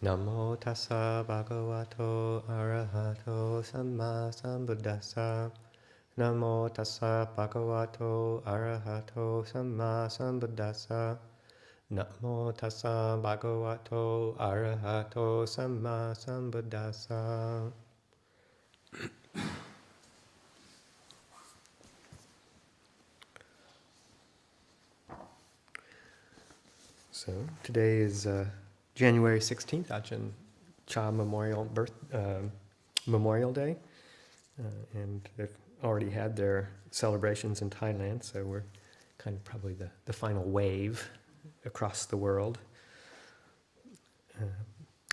Namo tassa bhagavato arahato samma sambuddhassa. Namo tassa bhagavato arahato samma sambuddhassa. Namo tassa bhagavato arahato samma sambuddhassa. So today is January 16th, Ajahn Chah Memorial Day, and they've already had their celebrations in Thailand, so we're kind of probably the final wave across the world.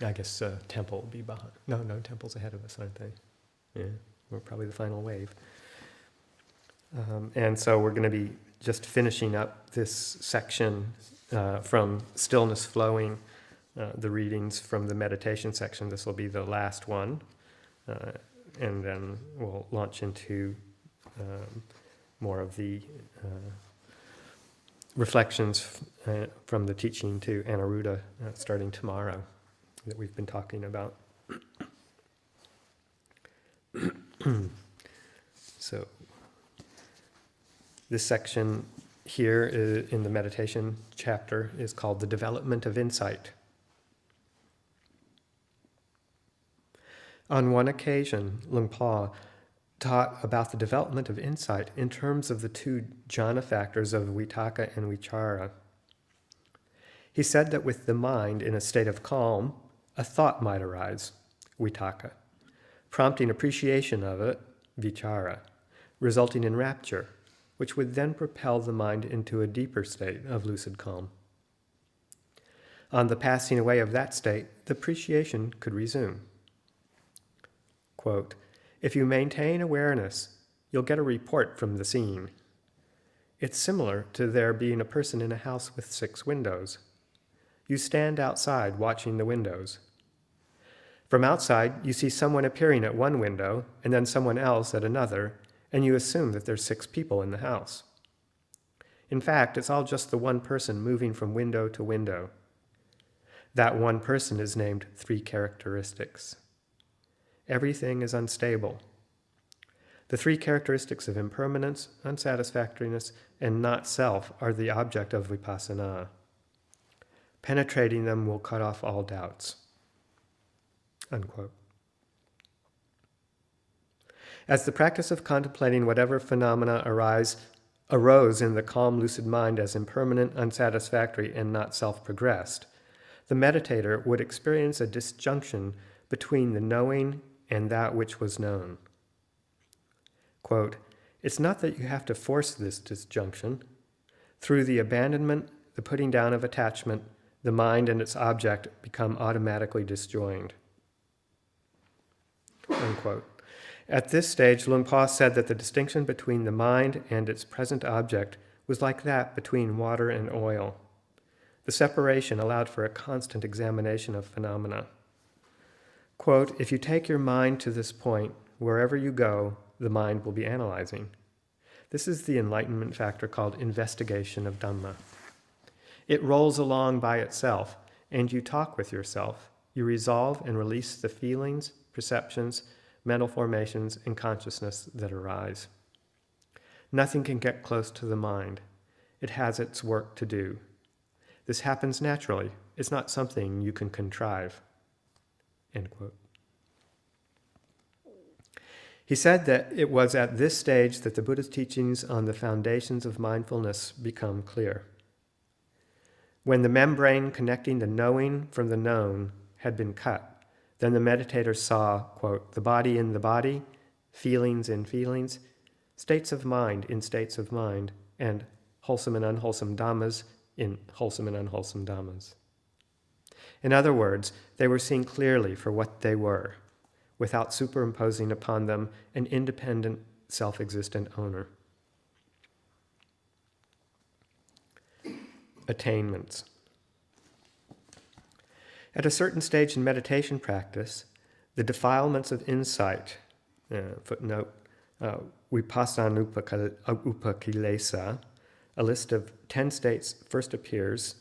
I guess Temple will be behind. No, Temple's ahead of us, aren't they? Yeah, we're probably the final wave. And so we're going to be just finishing up this section from Stillness Flowing, the readings from the meditation section. This will be the last one. And then we'll launch into more of the reflections from the teaching to Anuruddha starting tomorrow that we've been talking about. So this section here in the meditation chapter is called The Development of Insight. On one occasion, Luang Por taught about the development of insight in terms of the two jhana factors of vitakka and vichara. He said that with the mind in a state of calm, a thought might arise, vitakka, prompting appreciation of it, vichara, resulting in rapture, which would then propel the mind into a deeper state of lucid calm. On the passing away of that state, the appreciation could resume. Quote, "If you maintain awareness, you'll get a report from the scene. It's similar to there being a person in a house with 6 windows. You stand outside watching the windows. From outside, you see someone appearing at one window and then someone else at another, and you assume that there's 6 people in the house. In fact, it's all just the one person moving from window to window. That one person is named 3 characteristics. Everything is unstable. The 3 characteristics of impermanence, unsatisfactoriness, and not self are the object of vipassana. Penetrating them will cut off all doubts." Unquote. As the practice of contemplating whatever phenomena arose in the calm, lucid mind as impermanent, unsatisfactory, and not self-progressed, the meditator would experience a disjunction between the knowing and that which was known. Quote, "It's not that you have to force this disjunction. Through the abandonment, the putting down of attachment, the mind and its object become automatically disjoined." Unquote. At this stage, Luang Por said that the distinction between the mind and its present object was like that between water and oil. The separation allowed for a constant examination of phenomena. Quote, "If you take your mind to this point, wherever you go, the mind will be analyzing. This is the enlightenment factor called investigation of Dhamma. It rolls along by itself, and you talk with yourself. You resolve and release the feelings, perceptions, mental formations, and consciousness that arise. Nothing can get close to the mind. It has its work to do. This happens naturally. It's not something you can contrive." End quote. He said that it was at this stage that the Buddha's teachings on the foundations of mindfulness become clear. When the membrane connecting the knowing from the known had been cut, then the meditator saw, quote, "the body in the body, feelings in feelings, states of mind in states of mind, and wholesome and unwholesome dhammas in wholesome and unwholesome dhammas." In other words, they were seen clearly for what they were, without superimposing upon them an independent, self-existent owner. Attainments. At a certain stage in meditation practice, the defilements of insight, footnote, Vipassanupakilesa, a list of 10 states first appears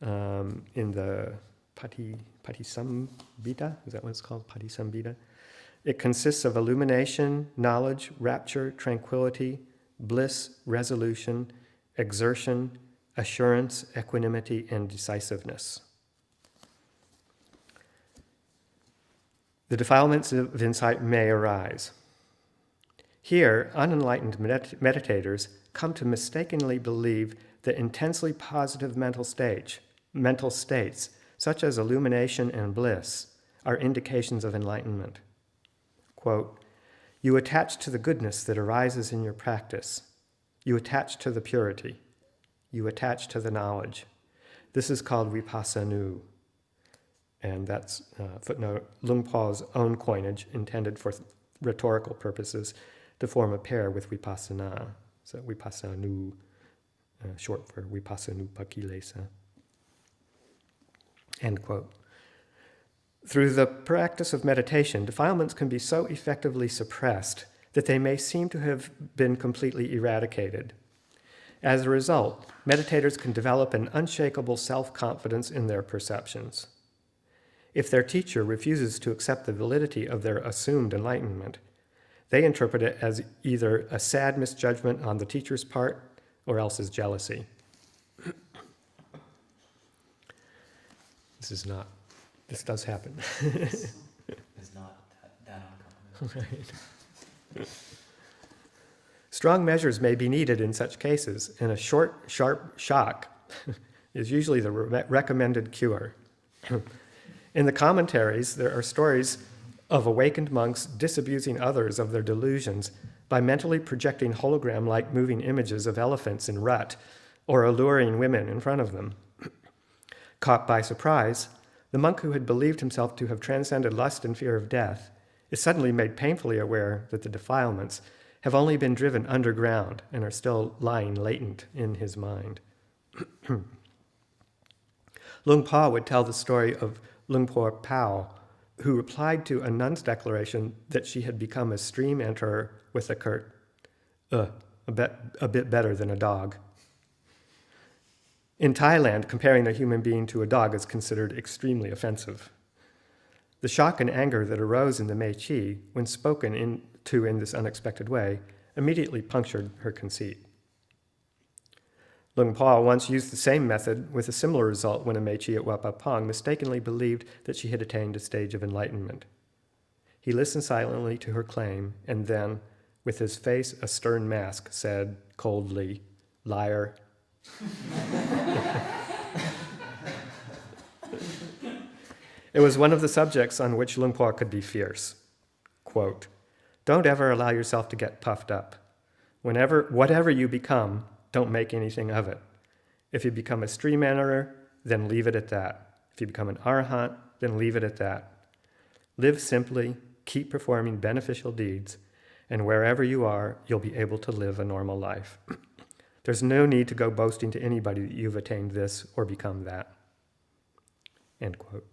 in the Patisambhita, is that what it's called? Patisambhita. It consists of illumination, knowledge, rapture, tranquility, bliss, resolution, exertion, assurance, equanimity, and decisiveness. The defilements of insight may arise. Here, unenlightened meditators come to mistakenly believe that intensely positive mental states, such as illumination and bliss, are indications of enlightenment. Quote, "You attach to the goodness that arises in your practice. You attach to the purity. You attach to the knowledge. This is called vipassanu." And that's footnote Luang Por's own coinage intended for rhetorical purposes to form a pair with vipassana. So vipassanu, short for vipassanupakilesa. End quote. Through the practice of meditation, defilements can be so effectively suppressed that they may seem to have been completely eradicated. As a result, meditators can develop an unshakable self-confidence in their perceptions. If their teacher refuses to accept the validity of their assumed enlightenment, they interpret it as either a sad misjudgment on the teacher's part or else as jealousy. This does happen. It's not that uncommon. Right. Strong measures may be needed in such cases, and a short, sharp shock is usually the recommended cure. In the commentaries, there are stories of awakened monks disabusing others of their delusions by mentally projecting hologram-like moving images of elephants in rut or alluring women in front of them. Caught by surprise, the monk who had believed himself to have transcended lust and fear of death is suddenly made painfully aware that the defilements have only been driven underground and are still lying latent in his mind. Luang Por would tell the story of Luang Por Pao, who replied to a nun's declaration that she had become a stream enterer with a curt, a bit better than a dog. In Thailand, comparing a human being to a dog is considered extremely offensive. The shock and anger that arose in the Mei Chi when spoken to in this unexpected way immediately punctured her conceit. Luang Por once used the same method with a similar result when a Mei Chi at Wat Pah Pong mistakenly believed that she had attained a stage of enlightenment. He listened silently to her claim and then, with his face a stern mask, said coldly, "Liar." It was one of the subjects on which Luang Por could be fierce. Quote, "Don't ever allow yourself to get puffed up. Whatever you become, don't make anything of it. If you become a stream enterer, then leave it at that. If you become an arahant, then leave it at that. Live simply, keep performing beneficial deeds, and wherever you are, you'll be able to live a normal life. There's no need to go boasting to anybody that you've attained this or become that." End quote.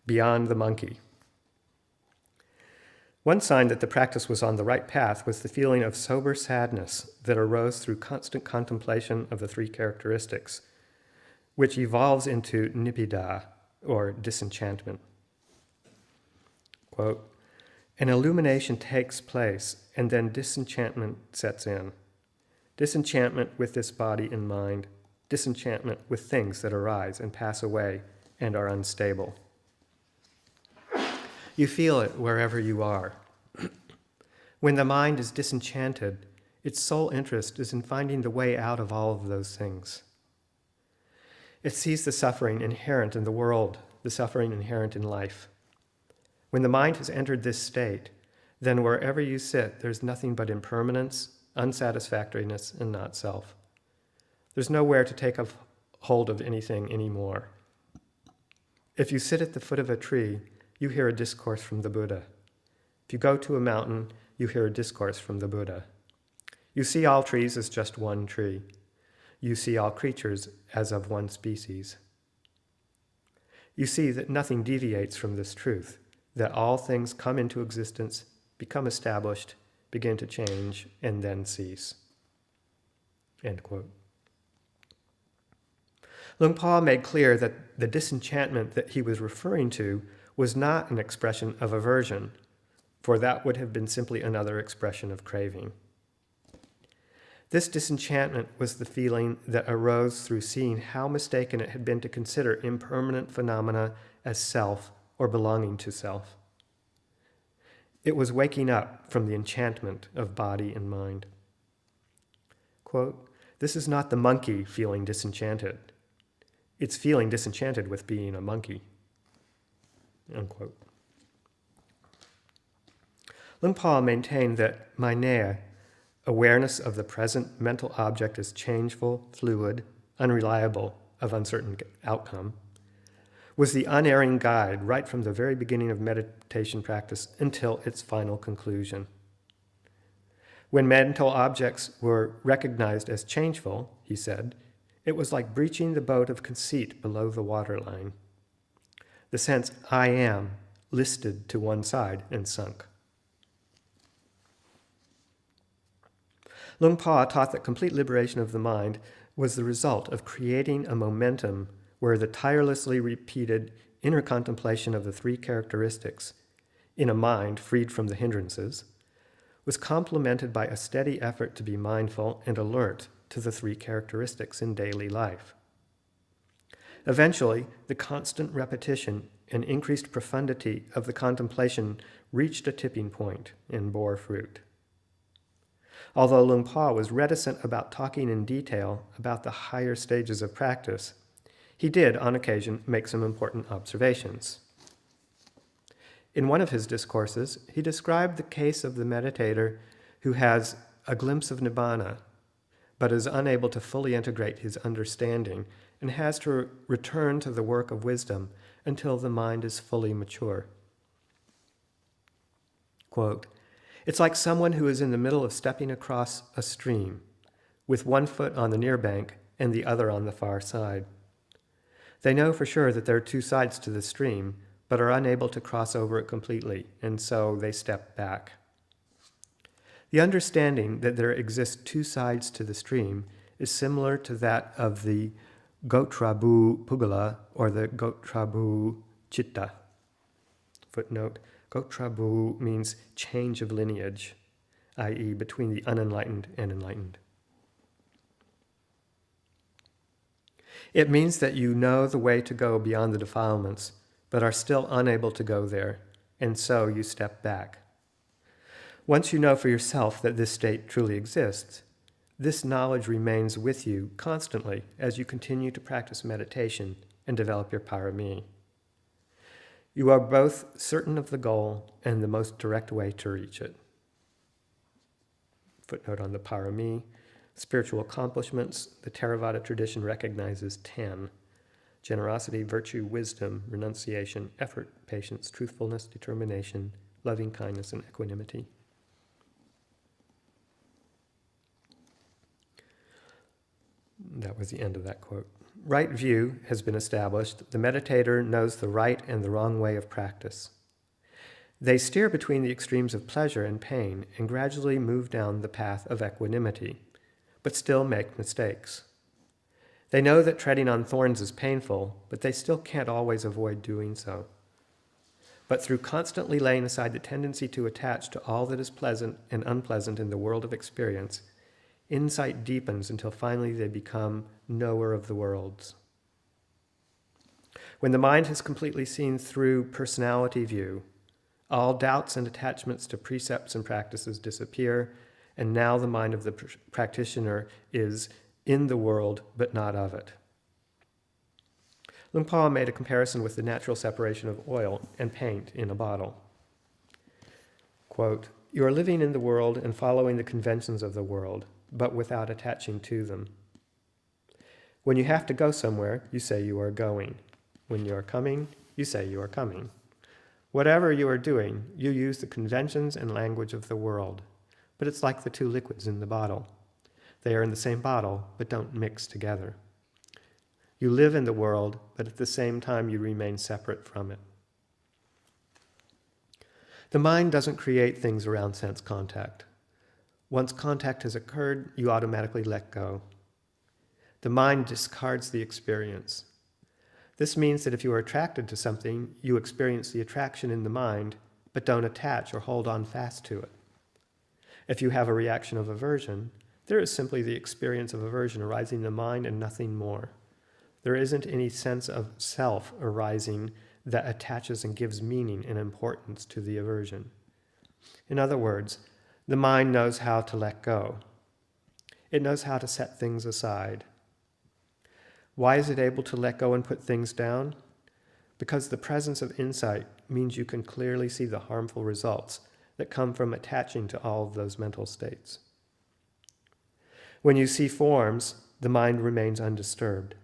Beyond the monkey. One sign that the practice was on the right path was the feeling of sober sadness that arose through constant contemplation of the three characteristics, which evolves into Nibbida, or disenchantment. Quote, "An illumination takes place, and then disenchantment sets in. Disenchantment with this body and mind, disenchantment with things that arise and pass away and are unstable. You feel it wherever you are. When the mind is disenchanted, its sole interest is in finding the way out of all of those things. It sees the suffering inherent in the world, the suffering inherent in life. When the mind has entered this state, then wherever you sit, there's nothing but impermanence, unsatisfactoriness, and not self. There's nowhere to take hold of anything anymore. If you sit at the foot of a tree, you hear a discourse from the Buddha. If you go to a mountain, you hear a discourse from the Buddha. You see all trees as just one tree. You see all creatures as of one species. You see that nothing deviates from this truth, that all things come into existence, become established, begin to change, and then cease." End quote. Luang Por made clear that the disenchantment that he was referring to was not an expression of aversion, for that would have been simply another expression of craving. This disenchantment was the feeling that arose through seeing how mistaken it had been to consider impermanent phenomena as self or belonging to self. It was waking up from the enchantment of body and mind. Quote, "This is not the monkey feeling disenchanted. It's feeling disenchanted with being a monkey." Unquote. Luang Por maintained that mainea, awareness of the present mental object as changeful, fluid, unreliable, of uncertain outcome, was the unerring guide right from the very beginning of meditation practice until its final conclusion. When mental objects were recognized as changeful, he said, it was like breaching the boat of conceit below the waterline. The sense "I am" listed to one side and sunk. Luang Por taught that complete liberation of the mind was the result of creating a momentum where the tirelessly repeated inner contemplation of the three characteristics, in a mind freed from the hindrances, was complemented by a steady effort to be mindful and alert to the three characteristics in daily life. Eventually, the constant repetition and increased profundity of the contemplation reached a tipping point and bore fruit. Although Luang Por was reticent about talking in detail about the higher stages of practice, he did, on occasion, make some important observations. In one of his discourses, he described the case of the meditator who has a glimpse of Nibbida, but is unable to fully integrate his understanding and has to return to the work of wisdom until the mind is fully mature. Quote, "It's like someone who is in the middle of stepping across a stream, with one foot on the near bank and the other on the far side. They know for sure that there are two sides to the stream, but are unable to cross over it completely, and so they step back. The understanding that there exist two sides to the stream is similar to that of the Gotrabu Pugala or the Gotrabu Chitta." Footnote, Gotrabu means change of lineage, i.e. between the unenlightened and enlightened. It means that you know the way to go beyond the defilements, but are still unable to go there, and so you step back. Once you know for yourself that this state truly exists, this knowledge remains with you constantly as you continue to practice meditation and develop your parami. You are both certain of the goal and the most direct way to reach it. Footnote on the parami. Spiritual accomplishments, the Theravada tradition recognizes 10. Generosity, virtue, wisdom, renunciation, effort, patience, truthfulness, determination, loving kindness, and equanimity. That was the end of that quote. Right view has been established. The meditator knows the right and the wrong way of practice. They steer between the extremes of pleasure and pain and gradually move down the path of equanimity, but still make mistakes. They know that treading on thorns is painful, but they still can't always avoid doing so. But through constantly laying aside the tendency to attach to all that is pleasant and unpleasant in the world of experience, insight deepens until finally they become knower of the worlds. When the mind has completely seen through personality view, all doubts and attachments to precepts and practices disappear, and now the mind of the practitioner is in the world but not of it. Luang Por made a comparison with the natural separation of oil and paint in a bottle. Quote, "You are living in the world and following the conventions of the world, but without attaching to them. When you have to go somewhere, you say you are going. When you are coming, you say you are coming. Whatever you are doing, you use the conventions and language of the world, but it's like the two liquids in the bottle. They are in the same bottle, but don't mix together. You live in the world, but at the same time you remain separate from it." The mind doesn't create things around sense contact. Once contact has occurred, you automatically let go. The mind discards the experience. This means that if you are attracted to something, you experience the attraction in the mind, but don't attach or hold on fast to it. If you have a reaction of aversion, there is simply the experience of aversion arising in the mind and nothing more. There isn't any sense of self arising that attaches and gives meaning and importance to the aversion. In other words, the mind knows how to let go. It knows how to set things aside. Why is it able to let go and put things down? Because the presence of insight means you can clearly see the harmful results that come from attaching to all of those mental states. When you see forms, the mind remains undisturbed.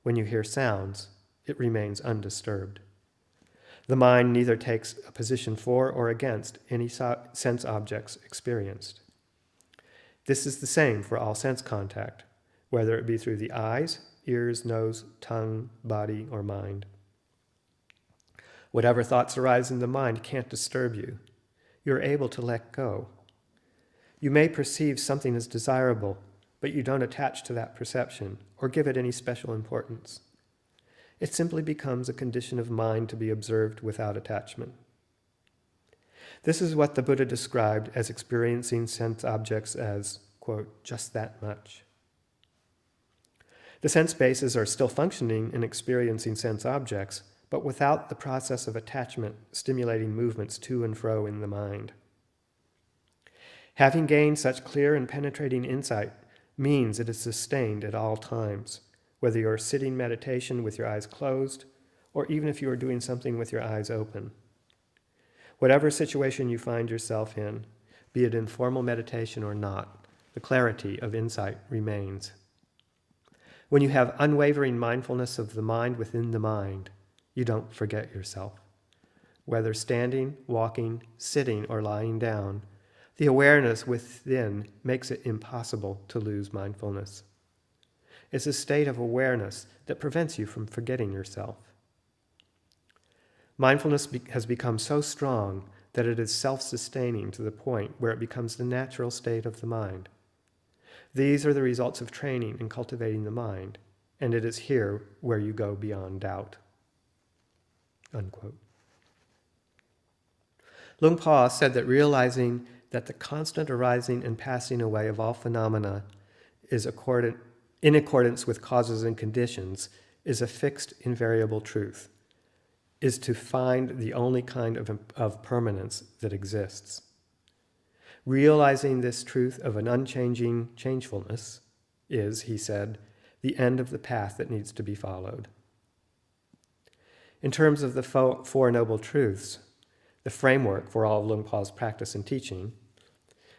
When you hear sounds, it remains undisturbed. The mind neither takes a position for or against any sense objects experienced. This is the same for all sense contact, whether it be through the eyes, ears, nose, tongue, body, or mind. Whatever thoughts arise in the mind can't disturb you. You're able to let go. You may perceive something as desirable, but you don't attach to that perception or give it any special importance. It simply becomes a condition of mind to be observed without attachment. This is what the Buddha described as experiencing sense objects as, quote, just that much. The sense bases are still functioning in experiencing sense objects, but without the process of attachment stimulating movements to and fro in the mind. Having gained such clear and penetrating insight means it is sustained at all times, whether you're sitting meditation with your eyes closed, or even if you are doing something with your eyes open. Whatever situation you find yourself in, be it in formal meditation or not, the clarity of insight remains. When you have unwavering mindfulness of the mind within the mind, you don't forget yourself. Whether standing, walking, sitting, or lying down, the awareness within makes it impossible to lose mindfulness. It's a state of awareness that prevents you from forgetting yourself. Mindfulness has become so strong that it is self-sustaining to the point where it becomes the natural state of the mind. These are the results of training and cultivating the mind, and it is here where you go beyond doubt. Unquote. Luang Por said that realizing that the constant arising and passing away of all phenomena is in accordance with causes and conditions is a fixed, invariable truth, is to find the only kind of permanence that exists. Realizing this truth of an unchanging changefulness is, he said, the end of the path that needs to be followed. In terms of the Four Noble Truths, the framework for all of Luang Por's practice and teaching,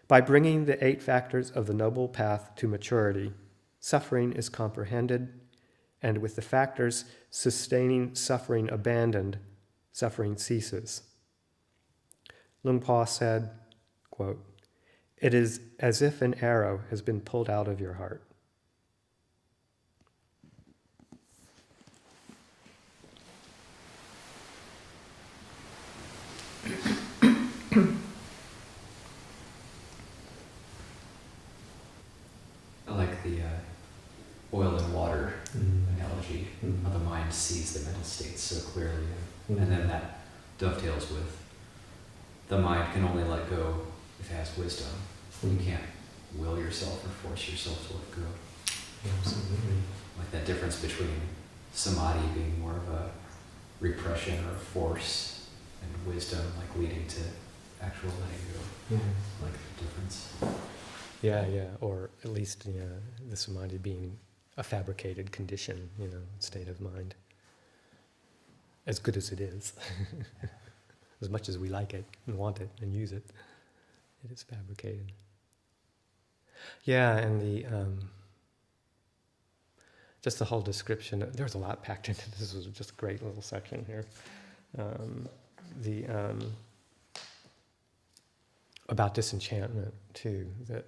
by bringing the 8 factors of the Noble Path to maturity, suffering is comprehended, and with the factors sustaining suffering abandoned, suffering ceases. Luang Por said, quote, "It is as if an arrow has been pulled out of your heart." I like the oil and water analogy. How the mind sees the mental states so clearly. And then that dovetails with the mind can only let go if it has wisdom. You can't will yourself or force yourself to let go. Absolutely. Like that difference between samadhi being more of a repression or force and wisdom like leading to actual letting go. Like the difference. Yeah, or at least the samadhi being a fabricated condition, state of mind. As good as it is. As much as we like it and want it and use it, it is fabricated. Yeah, and the just the whole description, there's a lot packed into this. This was just a great little section here. About disenchantment too, that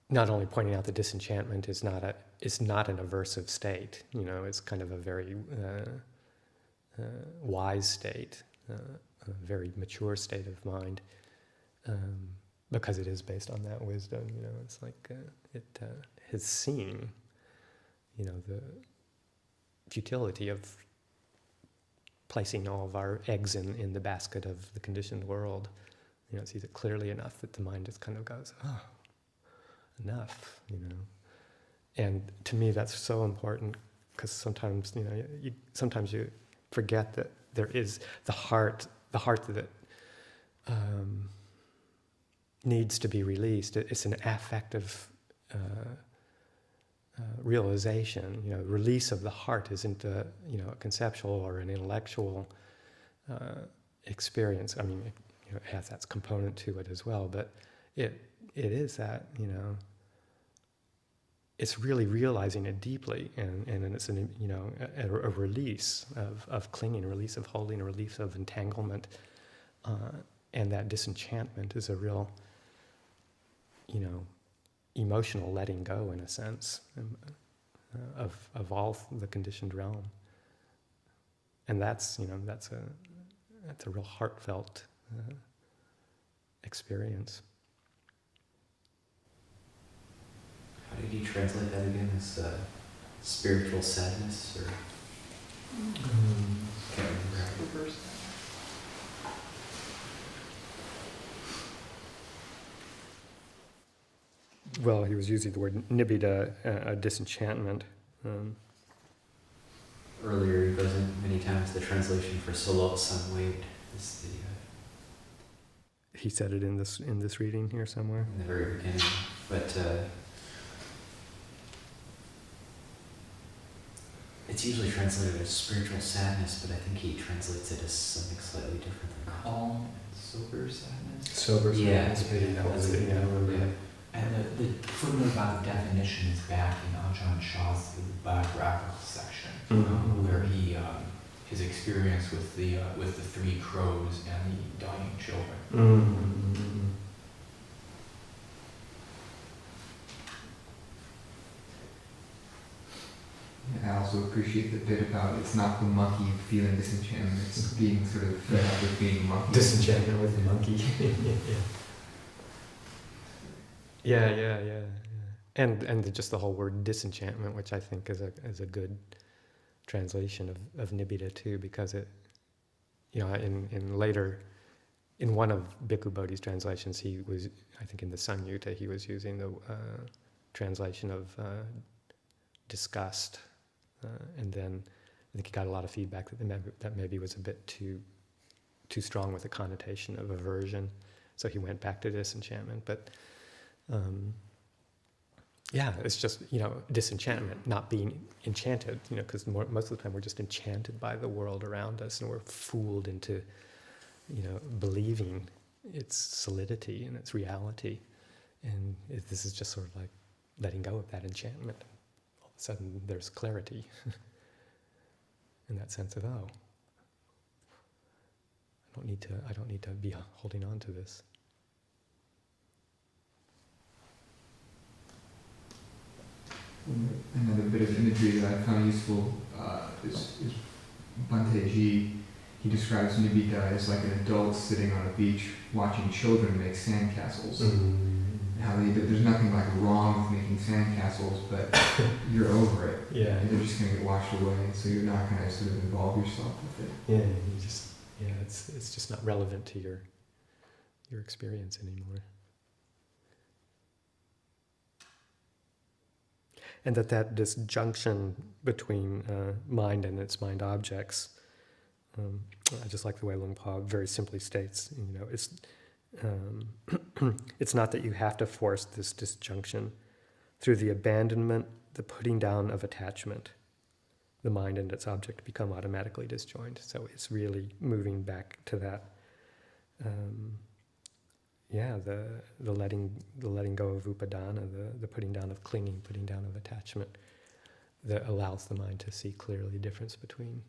not only pointing out that disenchantment is not an aversive state, it's kind of a very wise state, a very mature state of mind, because it is based on that wisdom. It's like it has seen, the futility of placing all of our eggs in the basket of the conditioned world. It sees it clearly enough that the mind just kind of goes, oh, enough, And to me, that's so important, because sometimes, sometimes you forget that there is the heart that needs to be released. It's an affective realization. Release of the heart isn't a conceptual or an intellectual experience. I mean, it has that component to it as well, but it is that, it's really realizing it deeply, and it's a release of clinging, a release of holding, a release of entanglement, and that disenchantment is a real, emotional letting go, in a sense, of all the conditioned realm, and that's a real heartfelt experience. How did you translate that again? As spiritual sadness, or can't remember the verse. Well, he was using the word Nibbida, disenchantment. Earlier, he goes in many times. The translation for Solo Sunwade is the. He said it in this reading here somewhere. In the very beginning, but it's usually translated as spiritual sadness, but I think he translates it as something slightly different than calm and sober sadness. Sober sadness. Yeah. And the footnote about the definition is back in Ajahn Shah's biographical section, where he his experience with the three crows and the dying children. I also appreciate the bit about it's not the monkey feeling disenchantment, it's being sort of fed up with being a monkey. Disenchantment with the monkey. Yeah. And just the whole word disenchantment, which I think is a good translation of Nibbida too, because it, in one of Bhikkhu Bodhi's translations, he was, I think in the Samyutta, he was using the translation of disgust, and then I think he got a lot of feedback that maybe was a bit too strong with the connotation of aversion, so he went back to disenchantment, but. It's just, disenchantment, not being enchanted, because most of the time we're just enchanted by the world around us, and we're fooled into, believing its solidity and its reality. And this is just sort of like letting go of that enchantment. All of a sudden there's clarity in that sense of, I don't need to be holding on to this. Another bit of imagery that I found useful is Bhante Ji. He describes Nibbida as like an adult sitting on a beach watching children make sandcastles. How there's nothing like wrong with making sandcastles, but you're over it. Yeah. And they're just going to get washed away, so you're not going to sort of involve yourself with it. It's just not relevant to your experience anymore. And that disjunction between mind and its mind objects, I just like the way Luang Por very simply states, it's not that you have to force this disjunction. Through the abandonment, the putting down of attachment, the mind and its object become automatically disjoined. So it's really moving back to that, the letting go of upadana, the putting down of clinging, putting down of attachment, that allows the mind to see clearly the difference between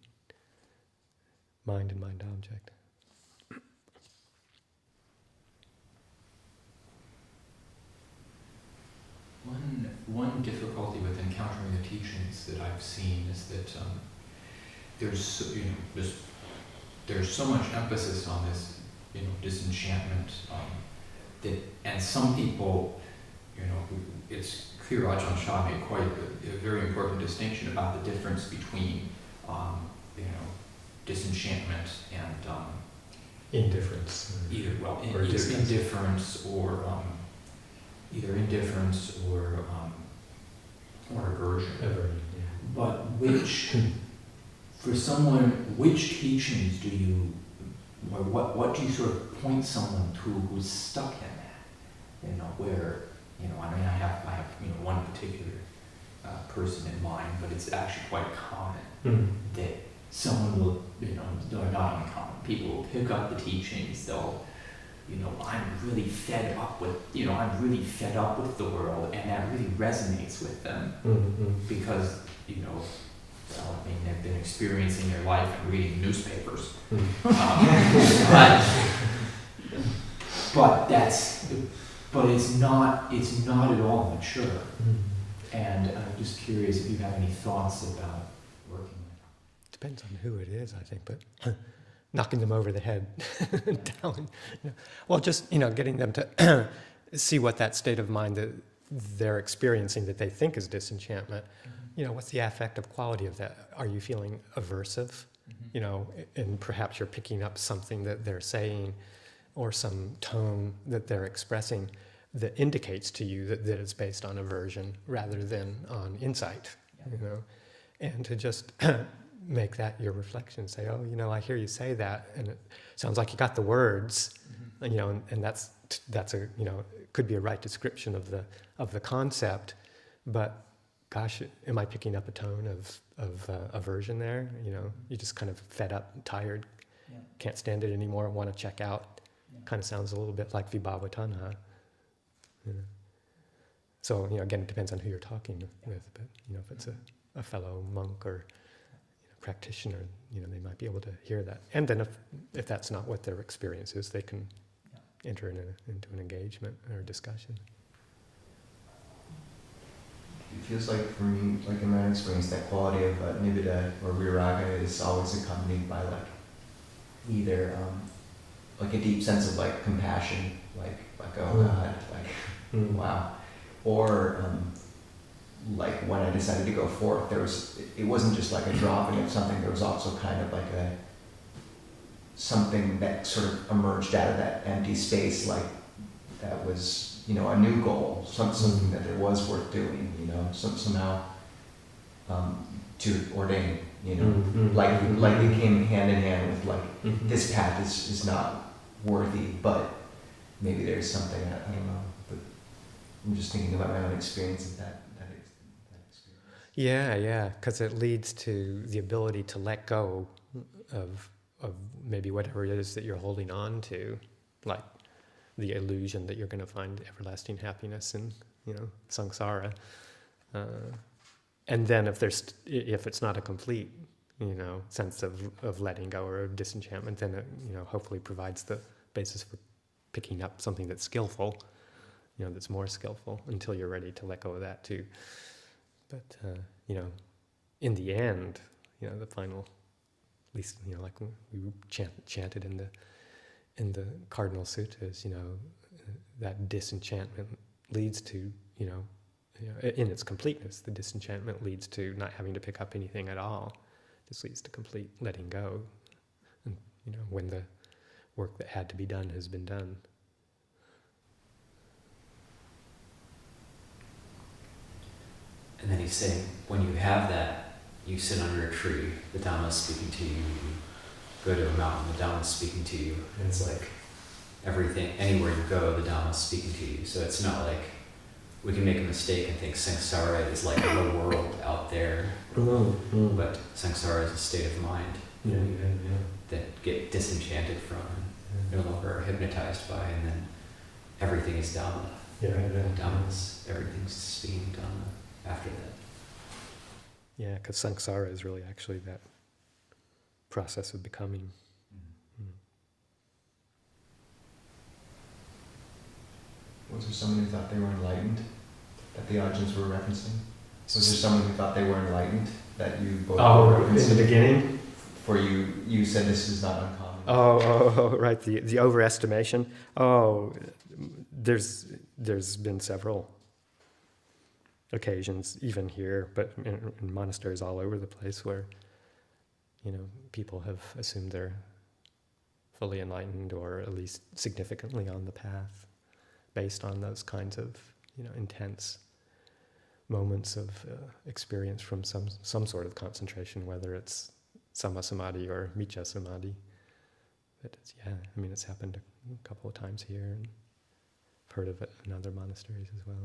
mind and mind object. One difficulty with encountering the teachings that I've seen is that there's so much emphasis on this, disenchantment, and some people, it's clear Ajahn Chah made quite a very important distinction about the difference between, disenchantment and indifference. Either distance. Either indifference or aversion. But which teachings do you, or what do you sort of point someone to who's stuck in that? Where, I have one particular person in mind, but it's actually quite common that someone will, they're not uncommon. People will pick up the teachings, they'll, I'm really fed up with the world, and that really resonates with them because, they've been experiencing their life and reading newspapers. But it's not at all mature. And I'm just curious if you have any thoughts about working with it. Depends on who it is, I think, but knocking them over the head down. Well, just, getting them to see what that state of mind that they're experiencing that they think is disenchantment, what's the affective quality of that? Are you feeling aversive? And perhaps you're picking up something that they're saying or some tone that they're expressing that indicates to you that it's based on aversion rather than on insight, and to just make that your reflection. Say, I hear you say that, and it sounds like you got the words, and that's a, could be a right description of the concept, but gosh, am I picking up a tone of aversion there? You're just kind of fed up, tired, can't stand it anymore, want to check out. Kind of sounds a little bit like vibhava tanha. So, again, it depends on who you're talking with, but, if it's a fellow monk or practitioner, they might be able to hear that. And then if that's not what their experience is, they can enter into an engagement or a discussion. It feels like, for me, like in my experience, that quality of Nibbida or viraga is always accompanied by either a deep sense of compassion, like oh God, wow, or when I decided to go forth, it wasn't just like a dropping of something. There was also kind of like something that sort of emerged out of that empty space, that was a new goal, something that there was worth doing, somehow to ordain, like it came hand in hand with this path is not worthy, but maybe there's something, I don't know, but I'm just thinking about my own experience of that experience. Yeah, because it leads to the ability to let go of maybe whatever it is that you're holding on to, like the illusion that you're going to find everlasting happiness in, samsara. And then if it's not a complete, sense of letting go or disenchantment, then it, hopefully provides the basis for picking up something that's skillful, that's more skillful until you're ready to let go of that too. But, in the end, the final, at least, like we chanted in the Cardinal Suttas, that disenchantment leads to, in its completeness, the disenchantment leads to not having to pick up anything at all. This leads to complete letting go, and, when the work that had to be done has been done. And then he's saying, when you have that, you sit under a tree, the Dhamma is speaking to you, you go to a mountain, the Dhamma is speaking to you, and it's like everything, anywhere you go, the Dhamma is speaking to you. So it's not like we can make a mistake and think samsara is like the world out there, but samsara is a state of mind that get disenchanted from, no longer hypnotized by, and then everything is Dhamma. Dhamma's, everything's speaking Dhamma after that. Yeah, because samsara is really actually that process of becoming. Was there someone who thought they were enlightened that the Ajahns were referencing? Was there someone who thought they were enlightened that you both were referencing? In the beginning? For you said this is not uncommon. Oh, right, the overestimation. Oh, there's been several occasions, even here, but in monasteries all over the place, where people have assumed they're fully enlightened, or at least significantly on the path, based on those kinds of intense moments of experience from some sort of concentration, whether it's Samma Samadhi or Micca Samadhi. But it's happened a couple of times here, and I've heard of it in other monasteries as well.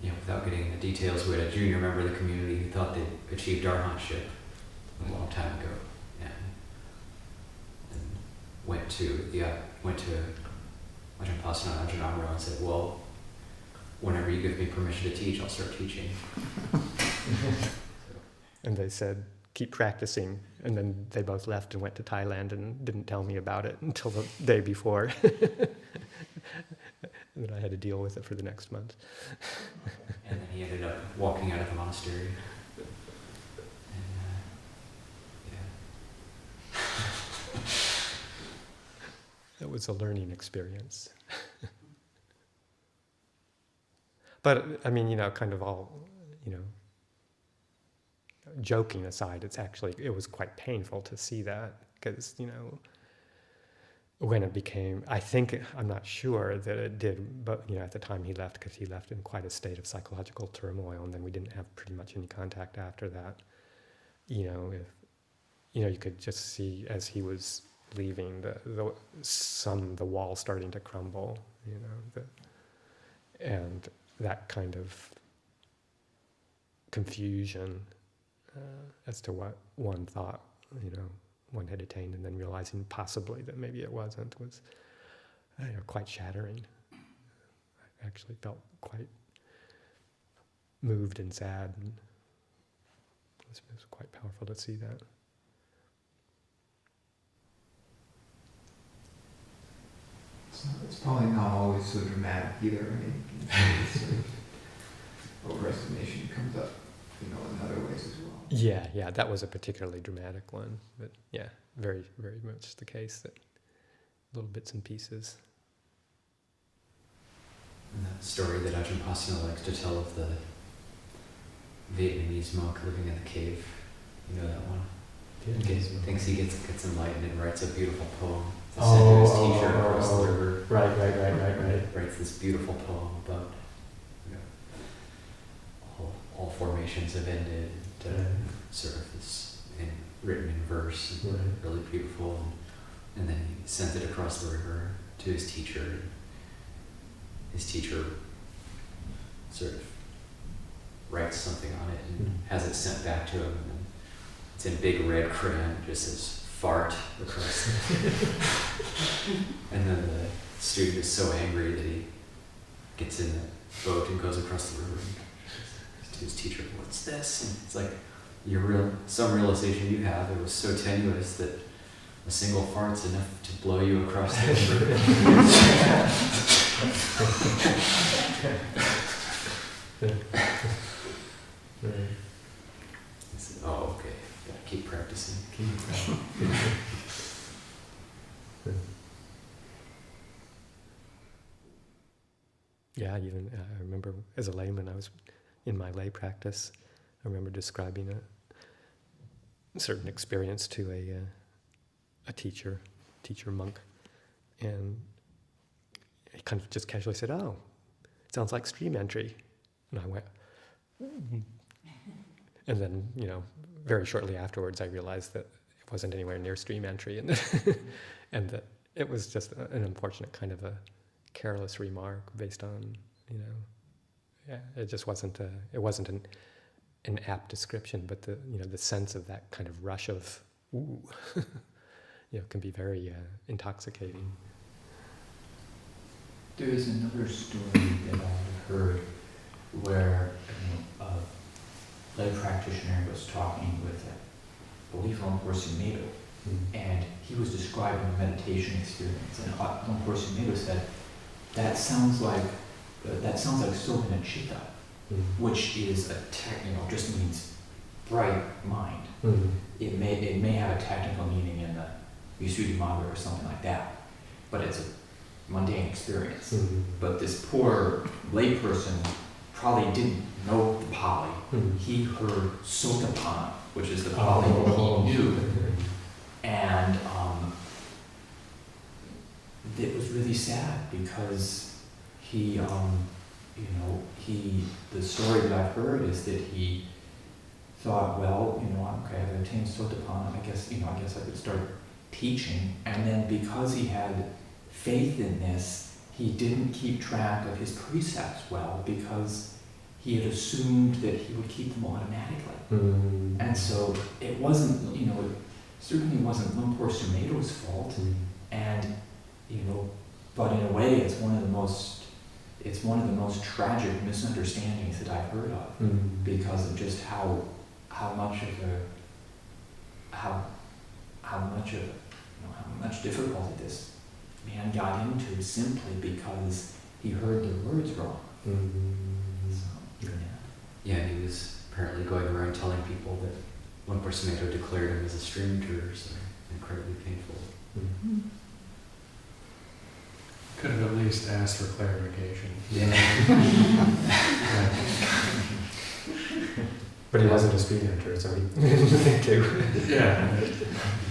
Yeah, without getting the details, we had a junior member of the community who thought they'd achieved arhatship a long time ago, and went to Ajahn Karunadhammo and said, "Well, whenever you give me permission to teach, I'll start teaching." And they said, "Keep practicing." And then they both left and went to Thailand and didn't tell me about it until the day before. And then I had to deal with it for the next month. And then he ended up walking out of the monastery. It was a learning experience. But, kind of all, joking aside, it was quite painful to see that, because, when it became, I'm not sure that it did, but, at the time he left, because he left in quite a state of psychological turmoil, and then we didn't have pretty much any contact after that. You could just see as he was leaving the wall starting to crumble, and that kind of confusion as to what one thought, one had attained, and then realizing possibly that maybe it wasn't, was quite shattering. I actually felt quite moved and sad, and it was quite powerful to see that. It's probably not always so dramatic either. Sort of overestimation comes up, in other ways as well. Yeah, that was a particularly dramatic one, but yeah, very, very much the case, that little bits and pieces. And that story that Ajahn Pasino likes to tell of the Vietnamese monk living in the cave, that one? Thinks he gets enlightened and writes a beautiful poem to send to his teacher across the river. Right. Writes this beautiful poem about all formations have ended, sort of this written in verse, and really beautiful. And then he sends it across the river to his teacher. And his teacher sort of writes something on it and has it sent back to him. And it's in big red crayon, it just says "fart" across it. And then the student is so angry that he gets in the boat and goes across the river and says to his teacher, "What's this?" And it's like, some realization you have, it was so tenuous that a single fart's enough to blow you across the river. I said, "Oh, okay. Gotta keep practicing." Yeah, even I remember as a layman, I was in my lay practice. I remember describing a certain experience to a teacher monk, and he kind of just casually said, "Oh, it sounds like stream entry," and I went, and then very shortly afterwards, I realized that it wasn't anywhere near stream entry, and and that it was just an unfortunate kind of a careless remark based on it just wasn't an apt description, but the sense of that kind of rush of ooh can be very intoxicating. There is another story that I've heard where a lay practitioner was talking with, I believe, Lumpur Sumedho, and he was describing a meditation experience, and Lumpur Sumedho said, that sounds like Sohana Chitta, which is just means bright mind. It may have a technical meaning in the Visuddhimagga or something like that. But it's a mundane experience. Mm-hmm. But this poor layperson probably didn't know the Pali. Mm-hmm. He heard Sotapanna, which is the Pali that he knew. And it was really sad because he, the story that I've heard is that he thought, well, okay, I've attained Sotapanna, I guess I could start teaching. And then because he had faith in this, he didn't keep track of his precepts well because he had assumed that he would keep them automatically. Mm-hmm. And so it wasn't, it certainly wasn't Lumpur Sumedho's fault. Mm-hmm. And, but in a way it's one of the most tragic misunderstandings that I've heard of, Mm-hmm. because of just how much difficulty this man got into simply because he heard the words wrong. Mm-hmm. So, Yeah, and he was apparently going around telling people that Lumpur Sumedho declared him as a stranger, so incredibly painful. Mm-hmm. Could have at least asked for clarification. But he wasn't a speed hunter, so he didn't think to. Yeah.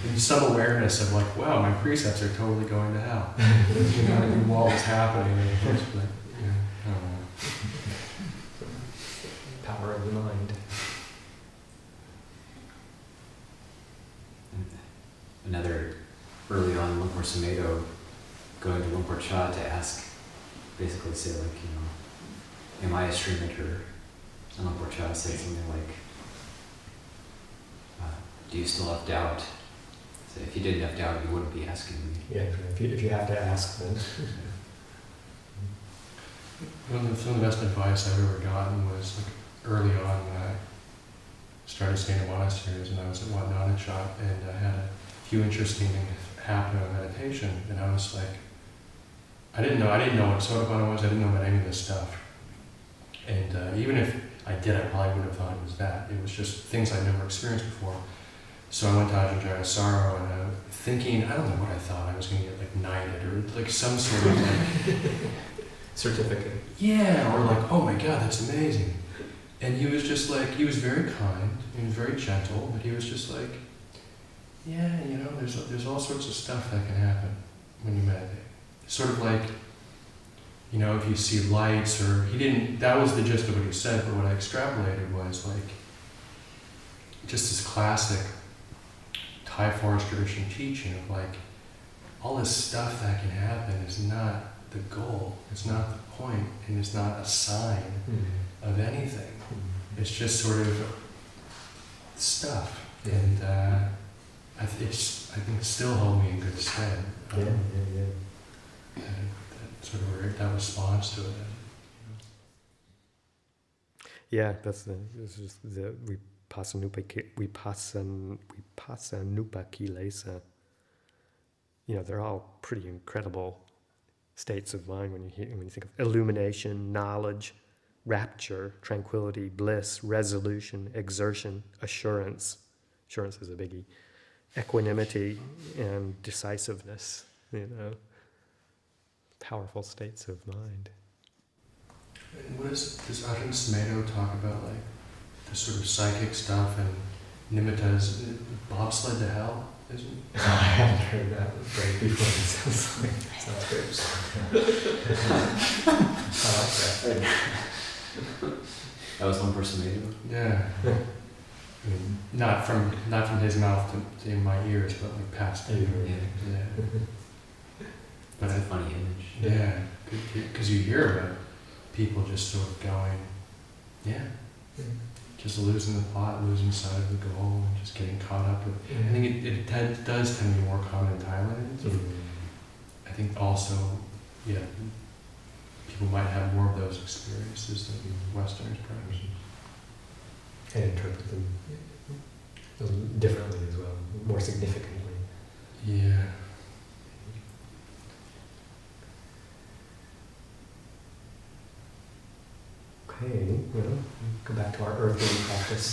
And some awareness of like, wow, my precepts are totally going to hell. While it's happening, and it's just like, I don't know. Power of the mind. Another, early on, Lumpur Sumedho going to Lumpur Cha to ask, basically say like, am I a stream enter? And Lumpur Cha said something like, do you still have doubt? So if you didn't have doubt, you wouldn't be asking me. Yeah, if you have to ask, then. Some of the best advice I've ever gotten was like early on when I started staying in monasteries, and I was at Wat Nanachat, and I had a few interesting things happen in meditation, and I was like, I didn't know what Sotapanna was, I didn't know about any of this stuff. And even if I did, I probably wouldn't have thought it was that. It was just things I'd never experienced before. So I went to Ajahn Saro, and thinking, I don't know what I thought, I was going to get like knighted or like some sort of like Certificate. yeah, or like, oh my God, that's amazing. And he was just like, he was very kind, he was very gentle, but he was just like, yeah, there's all sorts of stuff that can happen when you meditate. Sort of like, if you see lights, or that was the gist of what he said, but what I extrapolated was like, just this classic Thai forest tradition teaching of like, all this stuff that can happen is not the goal, it's not the point, and it's not a sign of anything. It's just sort of stuff, and I think it still held me in good stead. That sort of that response to it. Yeah, this is the Vipassanupa Kilesa. They're all pretty incredible states of mind when you think of illumination, knowledge, rapture, tranquility, bliss, resolution, exertion, assurance. Assurance is a biggie. Equanimity and decisiveness. Powerful states of mind. And does Ajahn Sumedho talk about like the sort of psychic stuff and Nibbita's bobsled to hell? Isn't it? I haven't heard that phrase before. It sounds good. I like that. That was Lumpur Sumedho? Yeah. I mean, not from his mouth to in my ears, but like past me. Yeah. That's a funny image. Yeah, because you hear about people just sort of going, just losing the plot, losing sight of the goal, and just getting caught up with. I think it does tend to be more common in Thailand. I think also, people might have more of those experiences than Westerners perhaps. And interpret them differently as well, more significantly. Yeah. Okay, go back to our earthly practice.